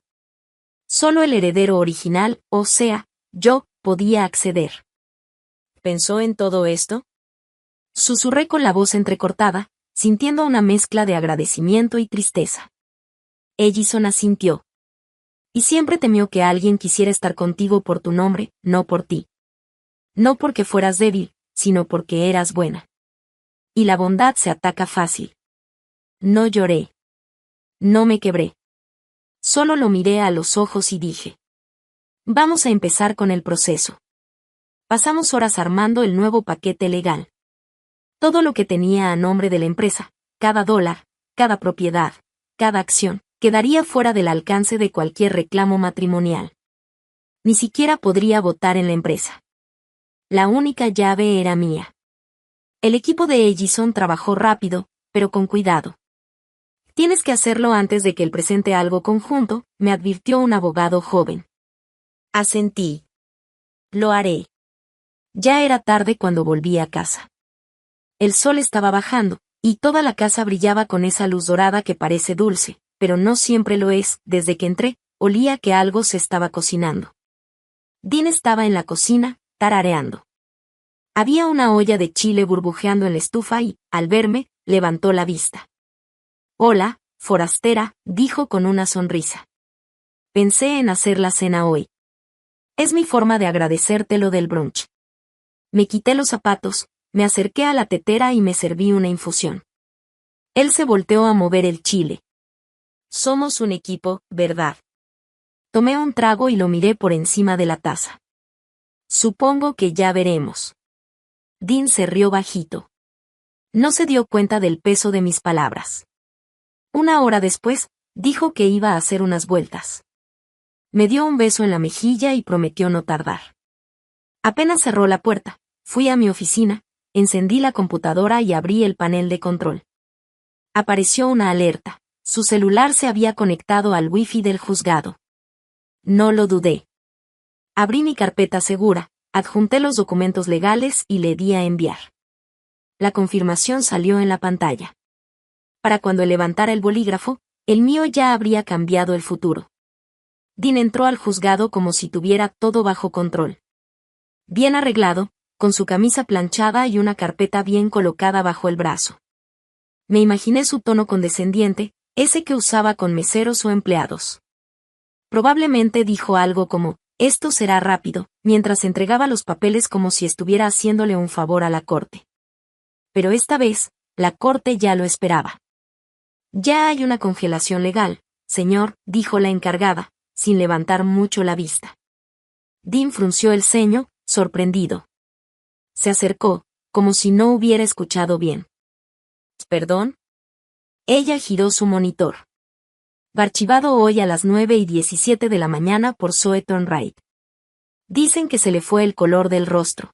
Speaker 1: Solo el heredero original, o sea, yo, podía acceder. ¿Pensó en todo esto? Susurré con la voz entrecortada, sintiendo una mezcla de agradecimiento y tristeza. Ellison asintió. Y siempre temió que alguien quisiera estar contigo por tu nombre, no por ti. No porque fueras débil, sino porque eras buena. Y la bondad se ataca fácil. No lloré. No me quebré. Solo lo miré a los ojos y dije. Vamos a empezar con el proceso. Pasamos horas armando el nuevo paquete legal. Todo lo que tenía a nombre de la empresa, cada dólar, cada propiedad, cada acción, quedaría fuera del alcance de cualquier reclamo matrimonial. Ni siquiera podría votar en la empresa. La única llave era mía. El equipo de Ellison trabajó rápido, pero con cuidado. Tienes que hacerlo antes de que él presente algo conjunto, me advirtió un abogado joven. Asentí. Lo haré. Ya era tarde cuando volví a casa. El sol estaba bajando, y toda la casa brillaba con esa luz dorada que parece dulce, pero no siempre lo es. Desde que entré, olía que algo se estaba cocinando. Dean estaba en la cocina, tarareando. Había una olla de chile burbujeando en la estufa y, al verme, levantó la vista. Hola, forastera, dijo con una sonrisa. Pensé en hacer la cena hoy. Es mi forma de agradecerte lo del brunch. Me quité los zapatos, me acerqué a la tetera y me serví una infusión. Él se volteó a mover el chile. Somos un equipo, ¿verdad? Tomé un trago y lo miré por encima de la taza. Supongo que ya veremos. Dean se rió bajito. No se dio cuenta del peso de mis palabras. Una hora después, dijo que iba a hacer unas vueltas. Me dio un beso en la mejilla y prometió no tardar. Apenas cerró la puerta, fui a mi oficina, encendí la computadora y abrí el panel de control. Apareció una alerta. Su celular se había conectado al wifi del juzgado. No lo dudé. Abrí mi carpeta segura, adjunté los documentos legales y le di a enviar. La confirmación salió en la pantalla. Para cuando levantara el bolígrafo, el mío ya habría cambiado el futuro. Dean entró al juzgado como si tuviera todo bajo control. Bien arreglado, con su camisa planchada y una carpeta bien colocada bajo el brazo. Me imaginé su tono condescendiente, ese que usaba con meseros o empleados. Probablemente dijo algo como, esto será rápido, mientras entregaba los papeles como si estuviera haciéndole un favor a la corte. Pero esta vez, la corte ya lo esperaba. Ya hay una congelación legal, señor, dijo la encargada, sin levantar mucho la vista. Dean frunció el ceño, sorprendido. Se acercó, como si no hubiera escuchado bien. ¿Perdón? Ella giró su monitor. Archivado hoy a las 9:17 de la mañana por Soeton Wright. Dicen que se le fue el color del rostro.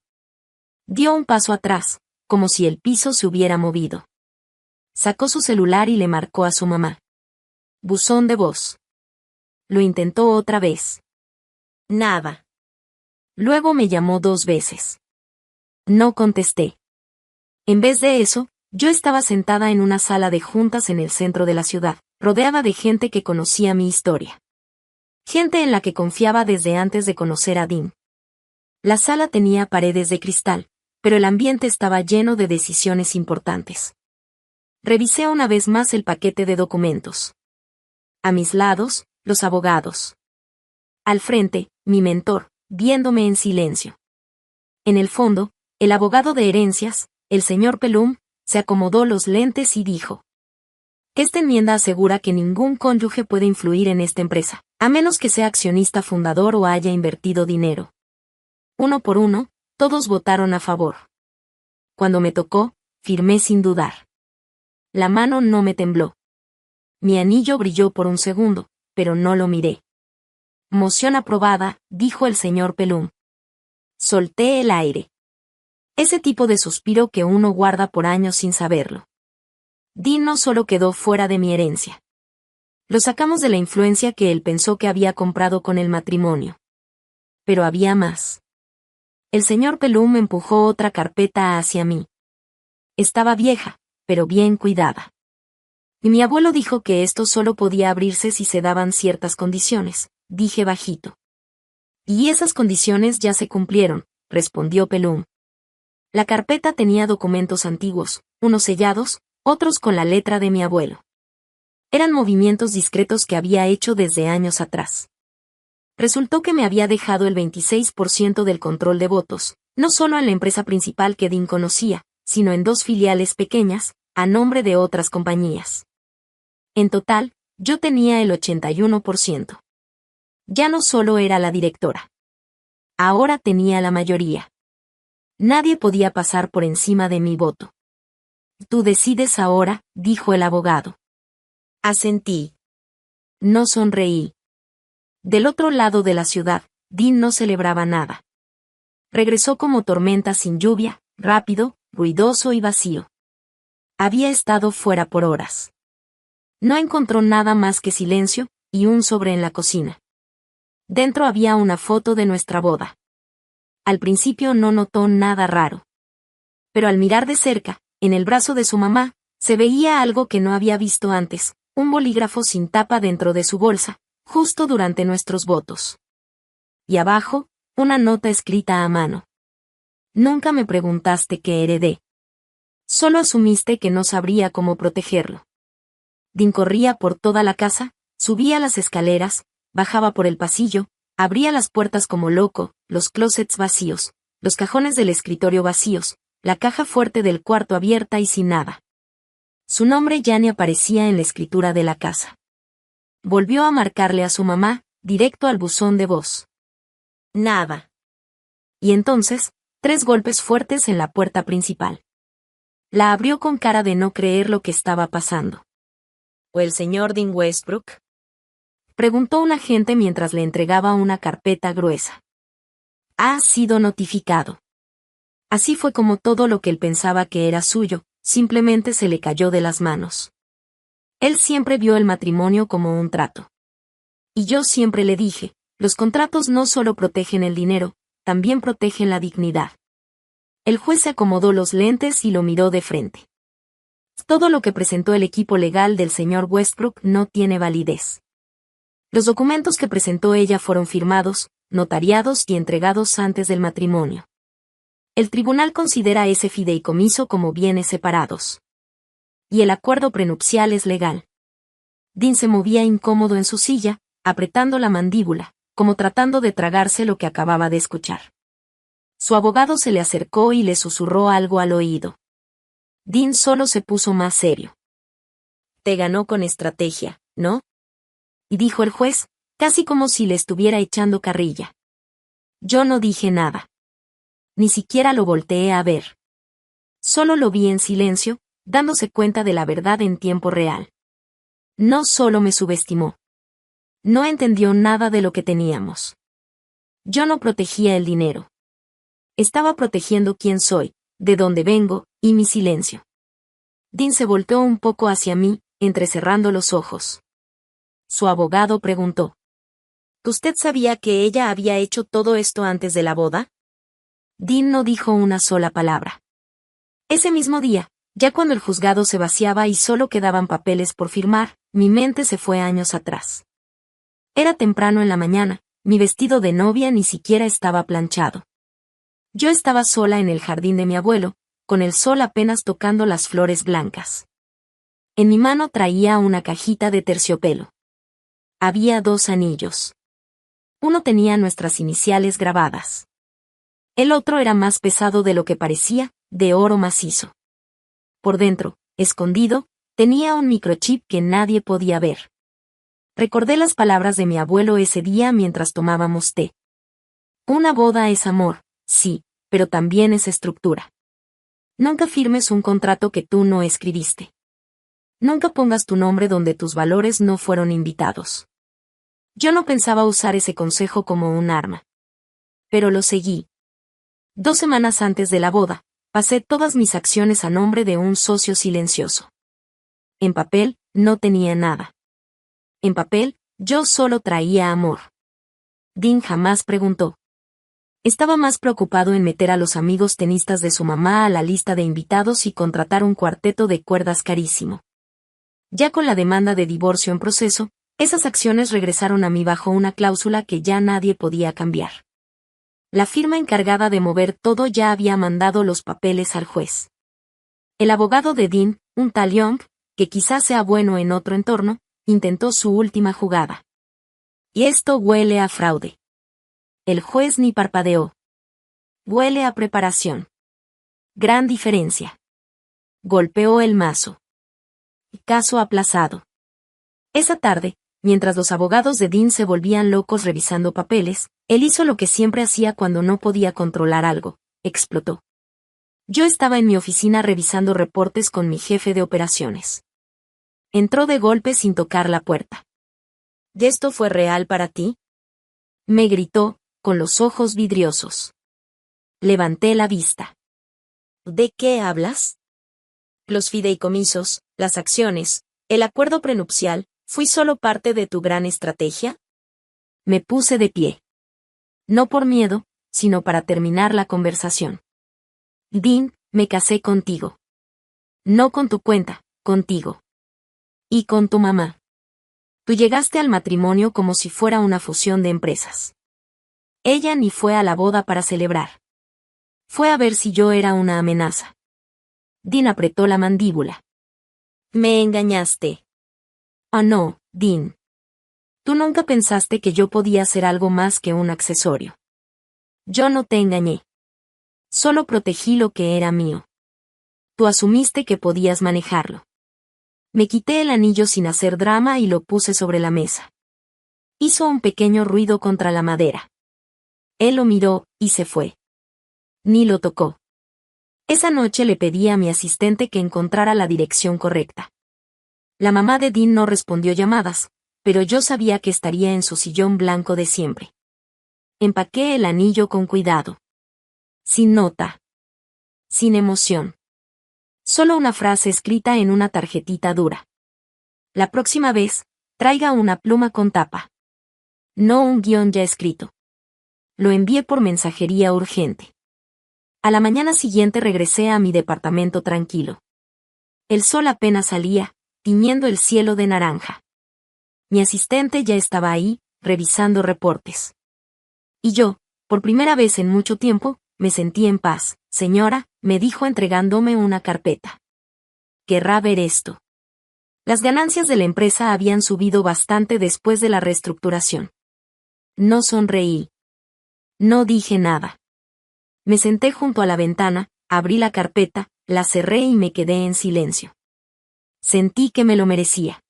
Speaker 1: Dio un paso atrás, como si el piso se hubiera movido. Sacó su celular y le marcó a su mamá. Buzón de voz. Lo intentó otra vez. Nada. Luego me llamó 2 veces. No contesté. En vez de eso, yo estaba sentada en una sala de juntas en el centro de la ciudad, rodeada de gente que conocía mi historia. Gente en la que confiaba desde antes de conocer a Dean. La sala tenía paredes de cristal, pero el ambiente estaba lleno de decisiones importantes. Revisé una vez más el paquete de documentos. A mis lados, los abogados. Al frente, mi mentor, viéndome en silencio. En el fondo, el abogado de herencias, el señor Pelum, se acomodó los lentes y dijo: esta enmienda asegura que ningún cónyuge puede influir en esta empresa, a menos que sea accionista fundador o haya invertido dinero. Uno por uno, todos votaron a favor. Cuando me tocó, firmé sin dudar. La mano no me tembló. Mi anillo brilló por un segundo, pero no lo miré. Moción aprobada, dijo el señor Pelum. Solté el aire. Ese tipo de suspiro que uno guarda por años sin saberlo. Dean no solo quedó fuera de mi herencia. Lo sacamos de la influencia que él pensó que había comprado con el matrimonio. Pero había más. El señor Pelum empujó otra carpeta hacia mí. Estaba vieja, pero bien cuidada. Y mi abuelo dijo que esto solo podía abrirse si se daban ciertas condiciones, dije bajito. Y esas condiciones ya se cumplieron, respondió Pelum. La carpeta tenía documentos antiguos, unos sellados, otros con la letra de mi abuelo. Eran movimientos discretos que había hecho desde años atrás. Resultó que me había dejado el 26% del control de votos, no solo en la empresa principal que Dean conocía, sino en 2 filiales pequeñas, a nombre de otras compañías. En total, yo tenía el 81%. Ya no solo era la directora. Ahora tenía la mayoría. Nadie podía pasar por encima de mi voto. Tú decides ahora, dijo el abogado. Asentí. No sonreí. Del otro lado de la ciudad, Dean no celebraba nada. Regresó como tormenta sin lluvia, rápido, ruidoso y vacío. Había estado fuera por horas. No encontró nada más que silencio, y un sobre en la cocina. Dentro había una foto de nuestra boda. Al principio no notó nada raro. Pero al mirar de cerca, en el brazo de su mamá, se veía algo que no había visto antes, un bolígrafo sin tapa dentro de su bolsa, justo durante nuestros votos. Y abajo, una nota escrita a mano. Nunca me preguntaste qué heredé. Solo asumiste que no sabría cómo protegerlo. Dean corría por toda la casa, subía las escaleras, bajaba por el pasillo, abría las puertas como loco, los closets vacíos, los cajones del escritorio vacíos, la caja fuerte del cuarto abierta y sin nada. Su nombre ya ni aparecía en la escritura de la casa. Volvió a marcarle a su mamá, directo al buzón de voz. Nada. Y entonces, 3 golpes fuertes en la puerta principal. La abrió con cara de no creer lo que estaba pasando. ¿O el señor Dean Westbrook? Preguntó un agente mientras le entregaba una carpeta gruesa. Ha sido notificado. Así fue como todo lo que él pensaba que era suyo, simplemente se le cayó de las manos. Él siempre vio el matrimonio como un trato. Y yo siempre le dije, los contratos no solo protegen el dinero, también protegen la dignidad. El juez se acomodó los lentes y lo miró de frente. Todo lo que presentó el equipo legal del señor Westbrook no tiene validez. Los documentos que presentó ella fueron firmados, notariados y entregados antes del matrimonio. El tribunal considera ese fideicomiso como bienes separados. Y el acuerdo prenupcial es legal. Dean se movía incómodo en su silla, apretando la mandíbula, como tratando de tragarse lo que acababa de escuchar. Su abogado se le acercó y le susurró algo al oído. Dean solo se puso más serio. Te ganó con estrategia, ¿no? Y dijo el juez, casi como si le estuviera echando carrilla. Yo no dije nada. Ni siquiera lo volteé a ver. Solo lo vi en silencio, dándose cuenta de la verdad en tiempo real. No solo me subestimó. No entendió nada de lo que teníamos. Yo no protegía el dinero. Estaba protegiendo quién soy, de dónde vengo, y mi silencio. Dean se volteó un poco hacia mí, entrecerrando los ojos. Su abogado preguntó. ¿Usted sabía que ella había hecho todo esto antes de la boda? Dean no dijo una sola palabra. Ese mismo día, ya cuando el juzgado se vaciaba y solo quedaban papeles por firmar, mi mente se fue años atrás. Era temprano en la mañana, mi vestido de novia ni siquiera estaba planchado. Yo estaba sola en el jardín de mi abuelo, con el sol apenas tocando las flores blancas. En mi mano traía una cajita de terciopelo. Había 2 anillos. Uno tenía nuestras iniciales grabadas. El otro era más pesado de lo que parecía, de oro macizo. Por dentro, escondido, tenía un microchip que nadie podía ver. Recordé las palabras de mi abuelo ese día mientras tomábamos té. Una boda es amor, sí, pero también es estructura. Nunca firmes un contrato que tú no escribiste. Nunca pongas tu nombre donde tus valores no fueron invitados. Yo no pensaba usar ese consejo como un arma. Pero lo seguí. 2 semanas antes de la boda, pasé todas mis acciones a nombre de un socio silencioso. En papel, no tenía nada. En papel, yo solo traía amor. Dean jamás preguntó. Estaba más preocupado en meter a los amigos tenistas de su mamá a la lista de invitados y contratar un cuarteto de cuerdas carísimo. Ya con la demanda de divorcio en proceso, esas acciones regresaron a mí bajo una cláusula que ya nadie podía cambiar. La firma encargada de mover todo ya había mandado los papeles al juez. El abogado de Dean, un tal Young, que quizás sea bueno en otro entorno, intentó su última jugada. Y esto huele a fraude. El juez ni parpadeó. Huele a preparación. Gran diferencia. Golpeó el mazo. Caso aplazado. Esa tarde, mientras los abogados de Dean se volvían locos revisando papeles, él hizo lo que siempre hacía cuando no podía controlar algo: explotó. Yo estaba en mi oficina revisando reportes con mi jefe de operaciones. Entró de golpe sin tocar la puerta. ¿Y esto fue real para ti?, me gritó, con los ojos vidriosos. Levanté la vista. ¿De qué hablas? Los fideicomisos, las acciones, el acuerdo prenupcial, ¿fui solo parte de tu gran estrategia? Me puse de pie. No por miedo, sino para terminar la conversación. Dean, me casé contigo. No con tu cuenta, contigo. Y con tu mamá. Tú llegaste al matrimonio como si fuera una fusión de empresas. Ella ni fue a la boda para celebrar. Fue a ver si yo era una amenaza. Dean apretó la mandíbula. Me engañaste. Ah, no, Dean. Tú nunca pensaste que yo podía ser algo más que un accesorio. Yo no te engañé. Solo protegí lo que era mío. Tú asumiste que podías manejarlo. Me quité el anillo sin hacer drama y lo puse sobre la mesa. Hizo un pequeño ruido contra la madera. Él lo miró, y se fue. Ni lo tocó. Esa noche le pedí a mi asistente que encontrara la dirección correcta. La mamá de Dean no respondió llamadas, pero yo sabía que estaría en su sillón blanco de siempre. Empaqué el anillo con cuidado. Sin nota. Sin emoción. Solo una frase escrita en una tarjetita dura. La próxima vez, traiga una pluma con tapa. No un guión ya escrito. Lo envié por mensajería urgente. A la mañana siguiente regresé a mi departamento tranquilo. El sol apenas salía, tiñendo el cielo de naranja. Mi asistente ya estaba ahí, revisando reportes. Y yo, por primera vez en mucho tiempo, me sentí en paz. Señora, me dijo entregándome una carpeta. Querrá ver esto. Las ganancias de la empresa habían subido bastante después de la reestructuración. No sonreí. No dije nada. Me senté junto a la ventana, abrí la carpeta, la cerré y me quedé en silencio. Sentí que me lo merecía.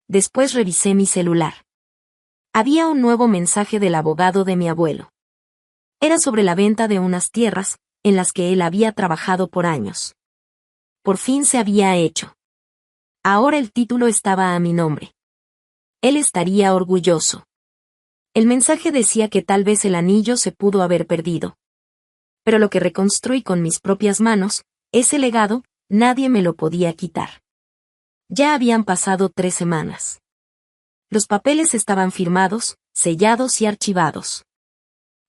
Speaker 1: Después revisé mi celular. Había un nuevo mensaje del abogado de mi abuelo. Era sobre la venta de unas tierras, en las que él había trabajado por años. Por fin se había hecho. Ahora el título estaba a mi nombre. Él estaría orgulloso. El mensaje decía que tal vez el anillo se pudo haber perdido. Pero lo que reconstruí con mis propias manos, ese legado, nadie me lo podía quitar. Ya habían pasado 3 semanas. Los papeles estaban firmados, sellados y archivados.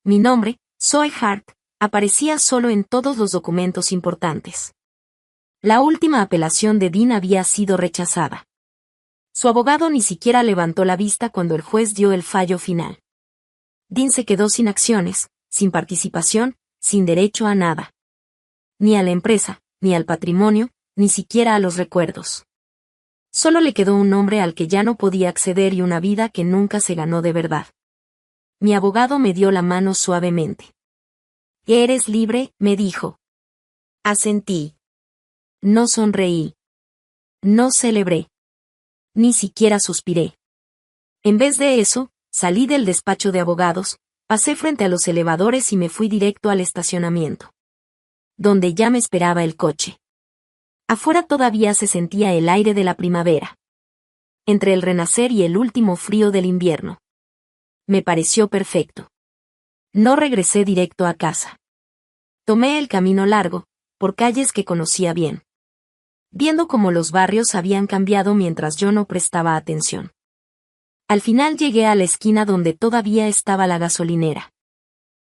Speaker 1: Mi nombre, Zoe Hart, aparecía solo en todos los documentos importantes. La última apelación de Dean había sido rechazada. Su abogado ni siquiera levantó la vista cuando el juez dio el fallo final. Dean se quedó sin acciones, sin participación, sin derecho a nada. Ni a la empresa, ni al patrimonio, ni siquiera a los recuerdos. Solo le quedó un nombre al que ya no podía acceder y una vida que nunca se ganó de verdad. Mi abogado me dio la mano suavemente. «Eres libre», me dijo. Asentí. No sonreí. No celebré. Ni siquiera suspiré. En vez de eso, salí del despacho de abogados, pasé frente a los elevadores y me fui directo al estacionamiento, donde ya me esperaba el coche. Afuera todavía se sentía el aire de la primavera, entre el renacer y el último frío del invierno. Me pareció perfecto. No regresé directo a casa. Tomé el camino largo, por calles que conocía bien, viendo cómo los barrios habían cambiado mientras yo no prestaba atención. Al final llegué a la esquina donde todavía estaba la gasolinera.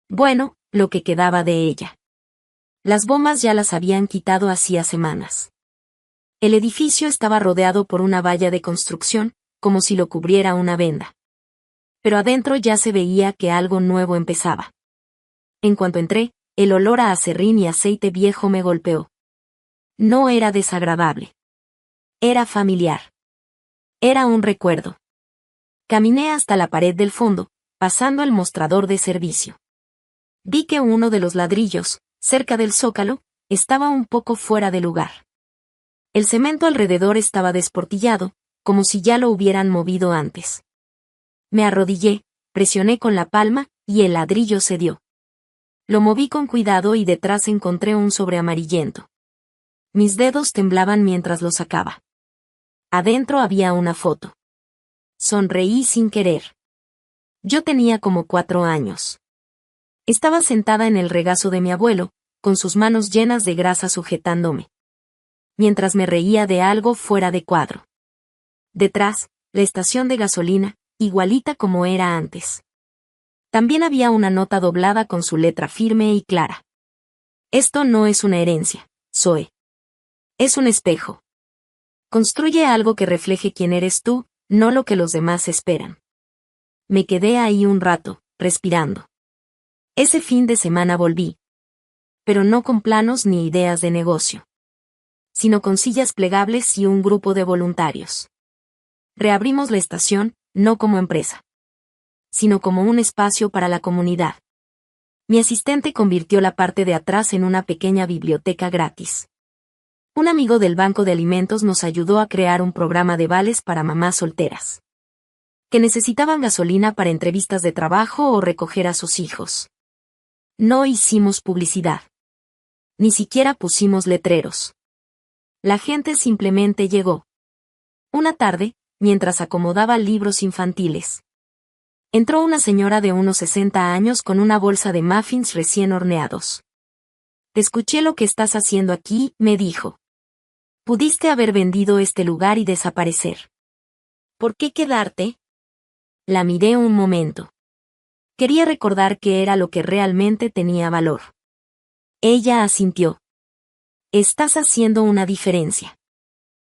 Speaker 1: Bueno, lo que quedaba de ella. Las bombas ya las habían quitado hacía semanas. El edificio estaba rodeado por una valla de construcción, como si lo cubriera una venda. Pero adentro ya se veía que algo nuevo empezaba. En cuanto entré, el olor a aserrín y aceite viejo me golpeó. No era desagradable. Era familiar. Era un recuerdo. Caminé hasta la pared del fondo, pasando el mostrador de servicio. Vi que uno de los ladrillos, cerca del zócalo, estaba un poco fuera de lugar. El cemento alrededor estaba desportillado, como si ya lo hubieran movido antes. Me arrodillé, presioné con la palma, y el ladrillo cedió. Lo moví con cuidado y detrás encontré un sobre amarillento. Mis dedos temblaban mientras lo sacaba. Adentro había una foto. Sonreí sin querer. Yo tenía como 4 años. Estaba sentada en el regazo de mi abuelo, con sus manos llenas de grasa sujetándome, mientras me reía de algo fuera de cuadro. Detrás, la estación de gasolina, igualita como era antes. También había una nota doblada con su letra firme y clara. Esto no es una herencia, Zoe. Es un espejo. Construye algo que refleje quién eres tú, no lo que los demás esperan. Me quedé ahí un rato, respirando. Ese fin de semana volví. Pero no con planos ni ideas de negocio, sino con sillas plegables y un grupo de voluntarios. Reabrimos la estación, no como empresa, sino como un espacio para la comunidad. Mi asistente convirtió la parte de atrás en una pequeña biblioteca gratis. Un amigo del banco de alimentos nos ayudó a crear un programa de vales para mamás solteras, que necesitaban gasolina para entrevistas de trabajo o recoger a sus hijos. No hicimos publicidad. Ni siquiera pusimos letreros. La gente simplemente llegó. Una tarde, mientras acomodaba libros infantiles, entró una señora de unos 60 años con una bolsa de muffins recién horneados. «Te escuché lo que estás haciendo aquí», me dijo. «Pudiste haber vendido este lugar y desaparecer. ¿Por qué quedarte?» La miré un momento. Quería recordar que era lo que realmente tenía valor. Ella asintió. «Estás haciendo una diferencia.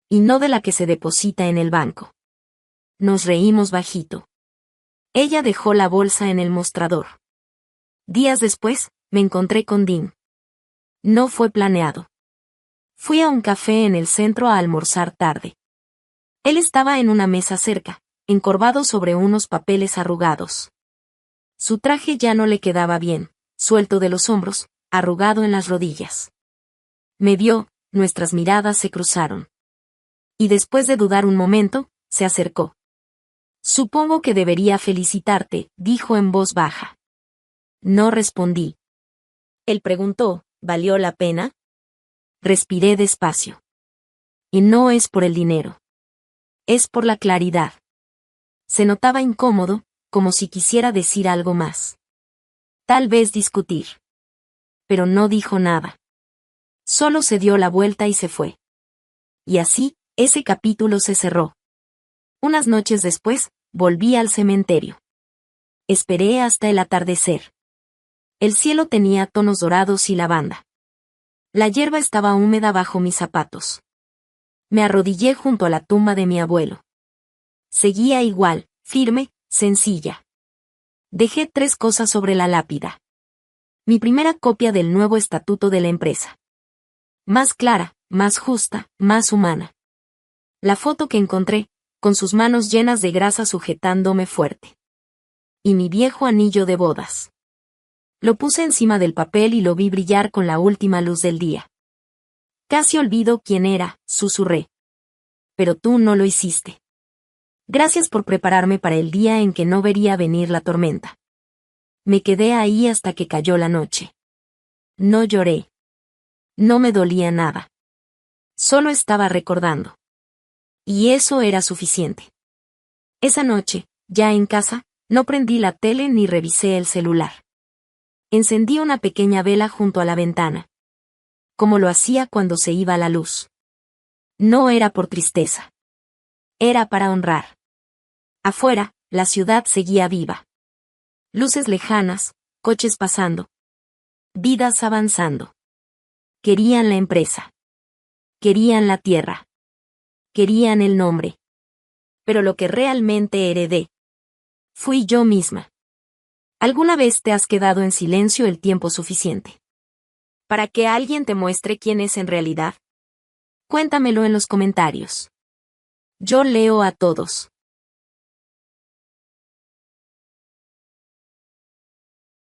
Speaker 1: Y no de la que se deposita en el banco». Nos reímos bajito. Ella dejó la bolsa en el mostrador. Días después, me encontré con Dean. No fue planeado. Fui a un café en el centro a almorzar tarde. Él estaba en una mesa cerca, encorvado sobre unos papeles arrugados. Su traje ya no le quedaba bien, suelto de los hombros, arrugado en las rodillas. Me vio, nuestras miradas se cruzaron. Y después de dudar un momento, se acercó. «Supongo que debería felicitarte», dijo en voz baja. No respondí. Él preguntó, ¿valió la pena? Respiré despacio. Y no es por el dinero. Es por la claridad. Se notaba incómodo, como si quisiera decir algo más. Tal vez discutir. Pero no dijo nada. Solo se dio la vuelta y se fue. Y así, ese capítulo se cerró. Unas noches después, volví al cementerio. Esperé hasta el atardecer. El cielo tenía tonos dorados y lavanda. La hierba estaba húmeda bajo mis zapatos. Me arrodillé junto a la tumba de mi abuelo. Seguía igual, firme, sencilla. Dejé 3 cosas sobre la lápida. Mi primera copia del nuevo estatuto de la empresa. Más clara, más justa, más humana. La foto que encontré, con sus manos llenas de grasa sujetándome fuerte. Y mi viejo anillo de bodas. Lo puse encima del papel y lo vi brillar con la última luz del día. Casi olvido quién era, susurré. Pero tú no lo hiciste. Gracias por prepararme para el día en que no vería venir la tormenta. Me quedé ahí hasta que cayó la noche. No lloré. No me dolía nada. Solo estaba recordando. Y eso era suficiente. Esa noche, ya en casa, no prendí la tele ni revisé el celular. Encendí una pequeña vela junto a la ventana. Como lo hacía cuando se iba la luz. No era por tristeza. Era para honrar. Afuera, la ciudad seguía viva. Luces lejanas, coches pasando. Vidas avanzando. Querían la empresa. Querían la tierra. Querían el nombre. Pero lo que realmente heredé fui yo misma. ¿Alguna vez te has quedado en silencio el tiempo suficiente para que alguien te muestre quién es en realidad? Cuéntamelo en los comentarios. Yo leo a todos.